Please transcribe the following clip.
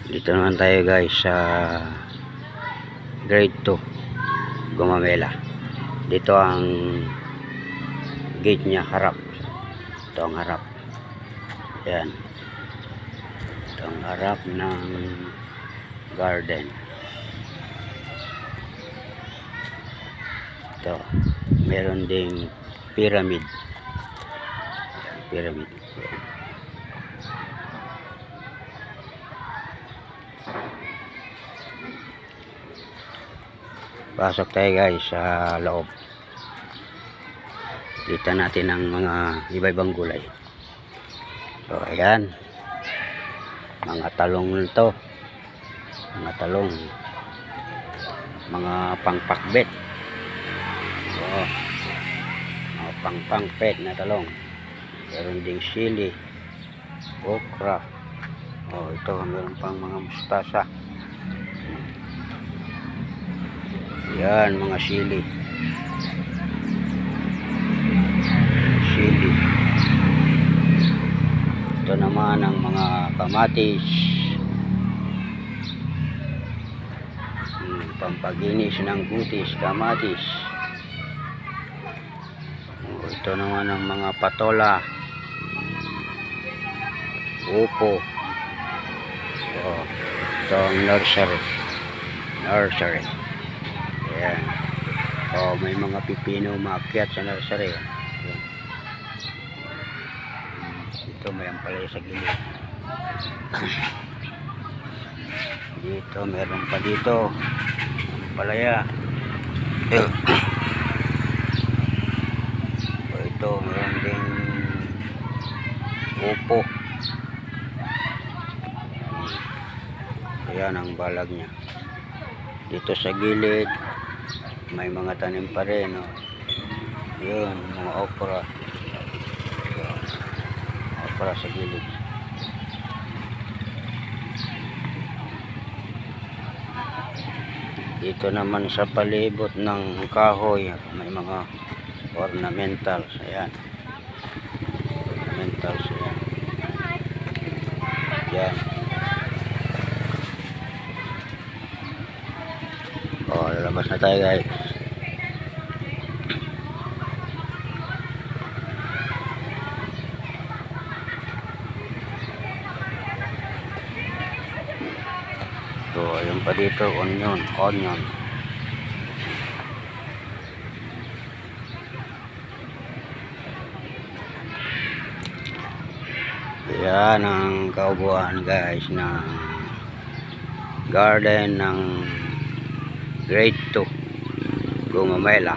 Dito naman tayo guys sa grade 2 Gumamela. Dito ang gate nya, harap. Ito ang harap. Ayan. Ito ang harap ng garden. Ito. Meron ding pyramid. Ayan, pyramid. Ayan. Pasok tayo guys sa loob. Kita natin ang mga iba-ibang gulay. So ayan. Mga talong nito. Mga talong. Mga pangpakbet. So, mga pangpakbet na talong. Meron ding sili. Okra. Oh, ito meron pang mga mustasa. Yan, mga sili. Sili. Ito naman ang mga kamatis. Pampaginis ng butis, kamatis. Ito naman ang mga patola. Upo. Ito ang nursery. Nursery. Ayan. Oh, may mga pipino maakyat sa nursery. Ayan. Dito may ampalaya sa gilid. Dito meron pa dito ampalaya. Ito meron ding upo. Ayan ang balag nya. Dito sa gilid may mga tanim pa rin, oh. Yun, mga okra. Okra sa gilid. Dito naman sa palibot ng kahoy may mga ornamentals. Ayan. Ornamentals. Ayan. Ayan. Oh, lalabas na tayo guys. So, ayun pa dito, onion. Yan ang kaubuan guys ng garden ng grade 2 Gumamela.